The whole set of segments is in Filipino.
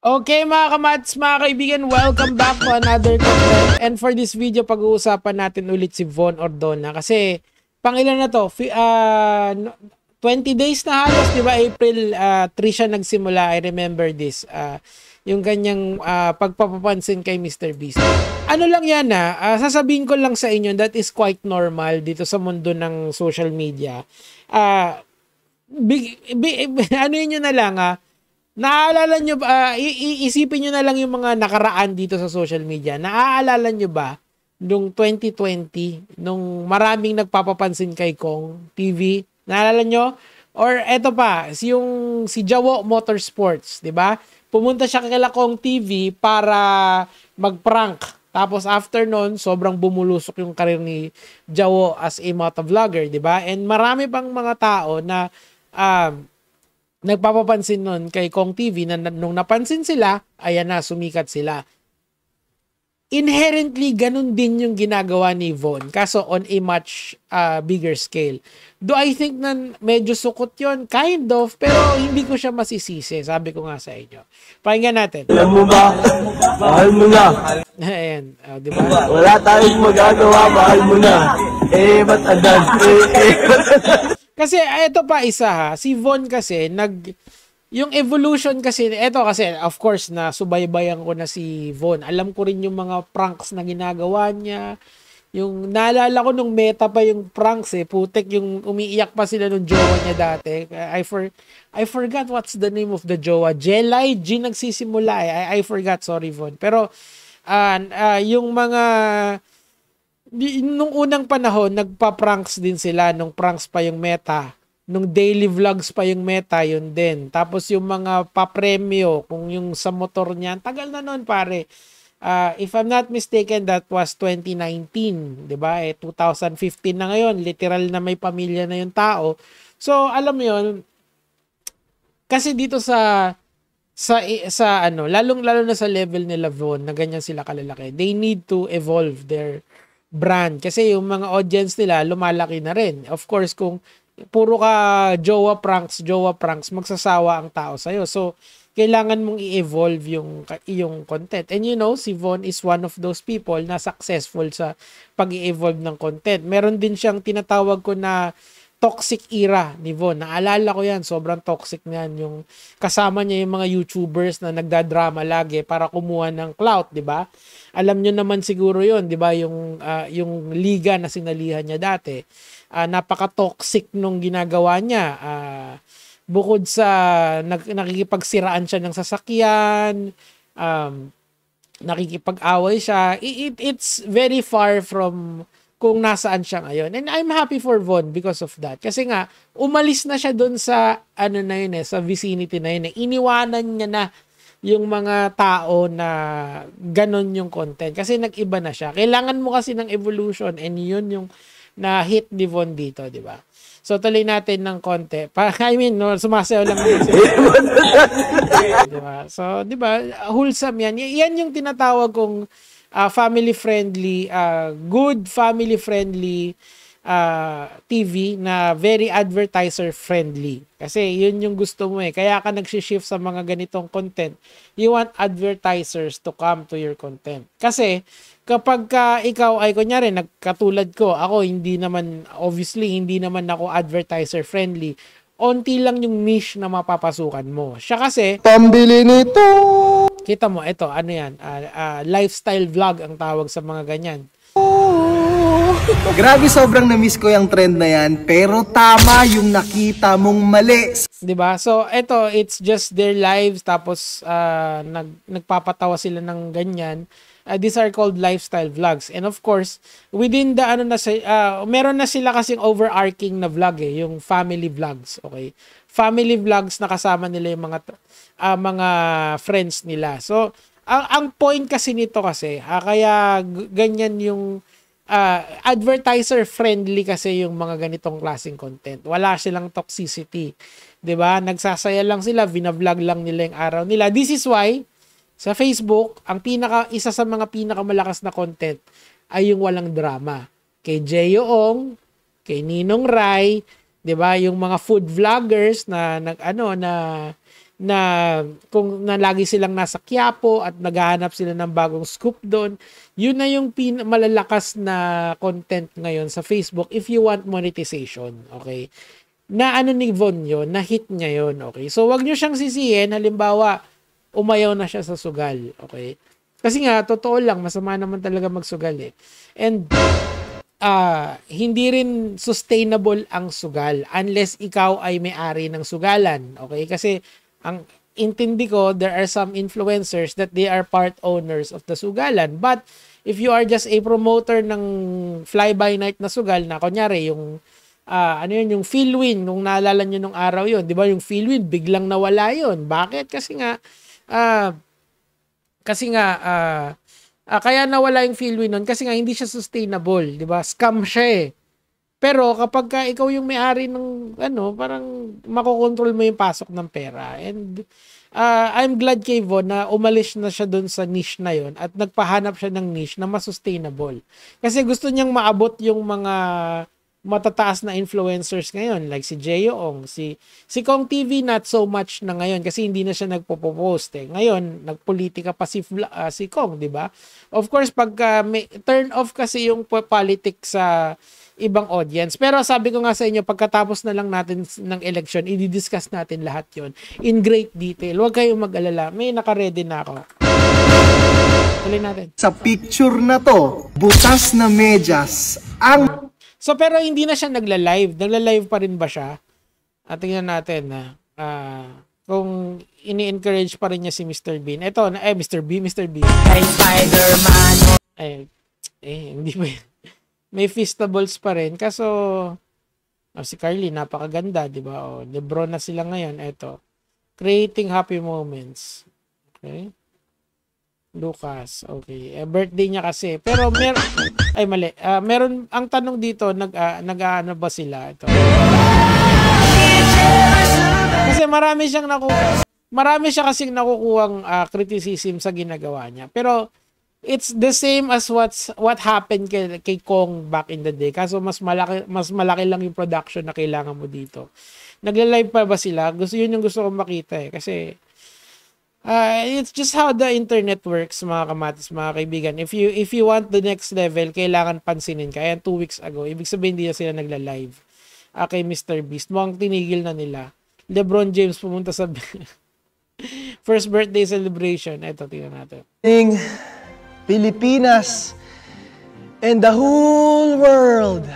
Okay mga kamats, mga kaibigan, welcome back to another content. And for this video, pag-uusapan natin ulit si Von Ordona. Kasi, pangilan na to, 20 days na halos, di ba? April 3 siya nagsimula, I remember this. Yung kanyang pagpapapansin kay Mr. Beast. Ano lang yan sasabihin ko lang sa inyo, that is quite normal dito sa mundo ng social media. Ano yun na lang naaalala nyo ba, iisipin nyo na lang yung mga nakaraan dito sa social media. Naaalala nyo ba, nung 2020, nung maraming nagpapapansin kay Kong TV? Naalala nyo? Or eto pa, si Jawo Motorsports, di ba? Pumunta siya kay Kong TV para mag-prank. Tapos after nun, sobrang bumulusok yung karir ni Jawo as a motovlogger, di ba? And marami pang mga tao na nagpapapansin nun kay Kong TV na nung napansin sila, ayan na, sumikat sila. Inherently, ganun din yung ginagawa ni Von, kaso on a much bigger scale. Do I think na medyo sukot yon? Kind of, pero hindi ko siya masisisi. Sabi ko nga sa inyo. Pakinggan natin. Alam mo ba? Mahal mo na. Ayan, di ba? Wala tayong magagawa, mahal mo na. Ba't agad? Kasi ito pa isa si Von kasi yung evolution kasi of course na subaybayan ko na si Von. Alam ko rin yung mga pranks na ginagawa niya. Yung naalala ko nung meta pa yung pranks putik yung umiiyak pa sila nung jowa niya dati. I forgot what's the name of the jowa. Jelay G nagsisimula I forgot, sorry Von. Pero yung mga nung unang panahon, nagpa-pranks din sila. Nung pranks pa yung meta. Nung daily vlogs pa yung meta, yun din. Tapos yung mga papremyo, kung yung sa motor niya, tagal na nun pare. If I'm not mistaken, that was 2019. Diba? 2015 na ngayon. Literal na may pamilya na yung tao. So, alam mo yun, kasi dito lalong-lalo na sa level nila Von, na ganyan sila kalalaki, they need to evolve their brand. Kasi yung mga audience nila, lumalaki na rin. Of course, kung puro ka jowa pranks, magsasawa ang tao sa'yo. So, kailangan mong i-evolve yung content. And you know, si Von is one of those people na successful sa pag-i-evolve ng content. Meron din siyang tinatawag ko na toxic era ni Von. Naalala ko yan, sobrang toxic niyan. Yung kasama niya yung mga YouTubers na nagdadrama lagi para kumuha ng clout, di ba? Alam nyo naman siguro yun, di ba? Yung liga na sinalihan niya dati. Napaka-toxic nung ginagawa niya. Bukod sa nakikipagsiraan siya ng sasakyan, nakikipag-away siya, it's very far from kung nasaan siya ngayon. And I'm happy for Von because of that. Kasi nga, umalis na siya doon sa, sa vicinity na yun. Iniwanan niya na yung mga tao na ganon yung content. Kasi nag-iba na siya. Kailangan mo kasi ng evolution and yun yung na-hit ni Von dito, di ba? So, tuloy natin ng konti. Sumasayaw lang naman siya. Diba? So, di ba, wholesome yan. Yan yung tinatawag kong family-friendly, good family-friendly TV na very advertiser-friendly. Kasi yun yung gusto mo Kaya ka nagsishift sa mga ganitong content. You want advertisers to come to your content. Kasi kapag ikaw ay kunyari, nagkatulad ko, ako obviously hindi naman ako advertiser-friendly. Onti lang yung niche na mapapasukan mo. Siya kasi, Pambili nito! Kita mo, ito, lifestyle vlog ang tawag sa mga ganyan. Grabe, sobrang na-miss ko yung trend na yan, pero tama yung nakita mong mali. Diba? So, ito, it's just their lives, tapos nagpapatawa sila ng ganyan. These are called lifestyle vlogs. And of course, within the meron na sila kasing overarching na vlog yung family vlogs, okay? Family vlogs na kasama nila yung mga friends nila. So, ang point kasi nito kasi, kaya ganyan yung advertiser friendly kasi yung mga ganitong klaseng content. Wala silang toxicity. 'Di ba? Nagsasaya lang sila, vina-vlog lang nila yung araw nila. This is why sa Facebook, isa sa mga pinakamalakas na content ay yung walang drama. Kay Jeyoong, kay Ninong Rai, 'di ba? Yung mga food vloggers na na kung na lagi silang nasa Quiapo at naghahanap sila ng bagong scoop doon. Yun na yung malalakas na content ngayon sa Facebook if you want monetization. Okay? Na ano ni Von yun, na hit niya yun. Okay? So, wag nyo siyang sisihin. Halimbawa, umayaw na siya sa sugal. Okay? Kasi nga, totoo lang, masama naman talaga magsugal eh. And, hindi rin sustainable ang sugal unless ikaw ay may-ari ng sugalan. Okay? Kasi, ang intindi ko, there are some influencers that they are part owners of the sugalan. But, if you are just a promoter ng fly-by-night na sugal, na kunyari, yung, yung Philwin, nung naalala nyo nung araw yun, di ba yung Philwin, biglang nawala yun. Bakit? Kasi nga, kaya nawala yung Philwin nun, kasi nga hindi siya sustainable, di ba? Scam siya eh. Pero kapag ka ikaw yung may-ari ng parang makokontrol mo yung pasok ng pera. And I'm glad kay Von na umalis na siya dun sa niche na yon at nagpahanap siya ng niche na mas sustainable. Kasi gusto niyang maabot yung mga matataas na influencers ngayon like si Jeyoong, si Kong TV not so much na ngayon kasi hindi na siya nagpo-post eh. Ngayon nagpolitika pa si Kong, di ba? Of course pag may turn off kasi yung politics sa ibang audience. Pero sabi ko nga sa inyo, pagkatapos na lang natin ng election, i-discuss natin lahat yon in great detail. Huwag kayong mag-alala. May naka-ready na ako. Tuloy natin. Sa picture na to, butas na medyas ang... So, pero hindi na siya nagla-live. Nagla-live pa rin ba siya? Tingnan natin na kung ini-encourage pa rin niya si Mr. Bean. Ito, Mr. B. Ay, Spider-Man. Hindi ba yun? May feastables pa rin. Kaso, si Carly, napakaganda, di ba? Lebron na sila ngayon. Ito. Creating happy moments. Okay. Lucas. Okay. Birthday niya kasi. Pero mali. Meron, ang tanong dito, nag-ano ba sila? Ito. Kasi marami siya kasing nakukuhang criticism sa ginagawa niya. Pero, it's the same as what happened kay Kong back in the day. Kaso mas malaki lang yung production na kailangan mo dito. Nagla-live pa ba sila? Yun yung gusto kong makita eh. Kasi it's just how the internet works, mga kamatis, mga kaibigan. If you want the next level, kailangan pansinin ka. Ayan, 2 weeks ago. Ibig sabihin, hindi na sila nagla-live. Kay Mr. Beast. Mukhang tinigil na nila. LeBron James pumunta sa first birthday celebration. Ito, tingnan natin. Pilipinas and the whole world.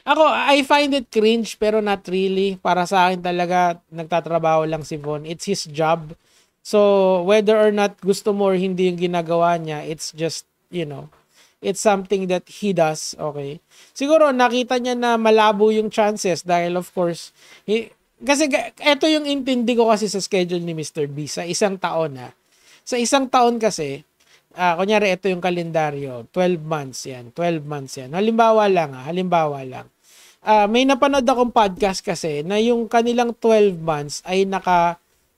Ako, I find it cringe pero not really. Para sa akin talaga, nagtatrabaho lang si Von. It's his job. So, whether or not gusto mo or hindi yung ginagawa niya, it's just, it's something that he does. Okay. Siguro, nakita niya na malabo yung chances dahil of course, kasi ito yung intindi ko kasi sa schedule ni Mr. B sa isang taon Sa isang taon kasi, kunyari ito yung kalendaryo, 12 months yan. Halimbawa lang. May napanood akong podcast kasi na yung kanilang 12 months ay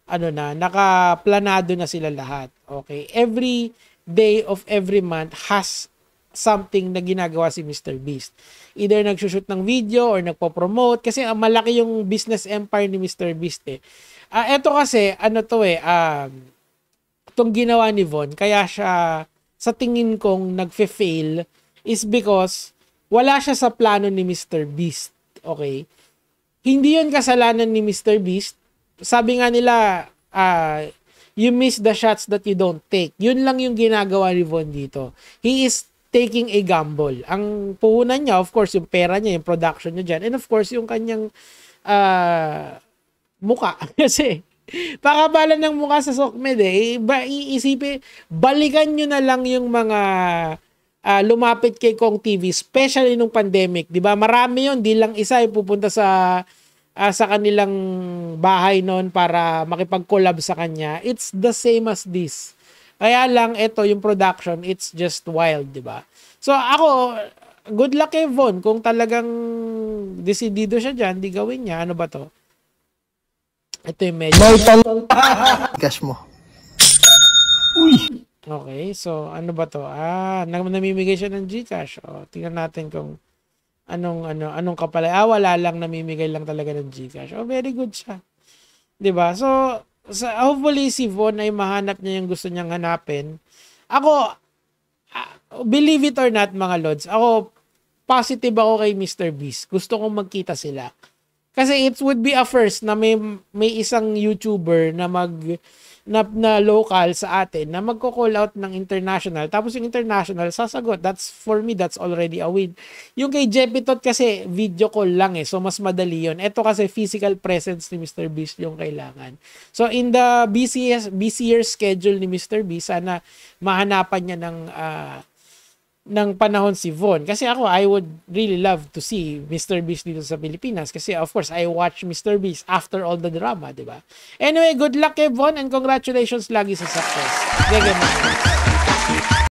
nakaplanado na sila lahat. Okay? Every day of every month has something na ginagawa si Mr. Beast. Either nagsushoot ng video or nagpo-promote kasi malaki yung business empire ni Mr. Beast eh. Ito kasi, itong ginawa ni Von, kaya siya sa tingin kong nagfe-fail is because wala siya sa plano ni Mr. Beast. Okay? Hindi yun kasalanan ni Mr. Beast. Sabi nga nila, you miss the shots that you don't take. Yun lang yung ginagawa ni Von dito. He is taking a gamble. Ang puhunan niya, of course, yung pera niya, yung production niya dyan, and of course, yung kanyang muka. Kasi, pakabalan ng mukha sa Sokmed eh. Iisipin, balikan nyo na lang yung mga lumapit kay Kong TV, especially nung pandemic. Diba? Marami yun, di lang isa yung pupunta sa kanilang bahay noon para makipag-collab sa kanya. It's the same as this. Kaya lang, ito yung production, it's just wild, diba? So ako, good luck kay Von. Kung talagang desidido siya dyan, di gawin niya. Ano ba to? Ito yung medyo. Cash mo. Okay, so ano ba to? Namimigay siya ng GCash. Tingnan natin kung anong kapalay. Wala lang, namimigay lang talaga ng GCash. Very good siya. 'Di ba? So, hopefully si Von ay mahanap niya yung gusto niyang hanapin. Ako, believe it or not mga lods, ako positive ako kay Mr. Beast. Gusto kong magkita sila. Kasi it would be a first na may isang YouTuber na na local sa atin na magko-call out ng international, tapos yung international sasagot. For me, that's already a win. Yung kay Jepitot kasi video call lang so mas madali yun. Ito kasi physical presence ni Mr. Beast yung kailangan. So in the busier schedule ni Mr. Beast, sana mahanapan niya ng panahon si Von. Kasi ako, I would really love to see Mr. Beast dito sa Pilipinas. Kasi of course, I watch Mr. Beast after all the drama, di ba? Anyway, good luck kay Von and congratulations lagi sa success. Gege,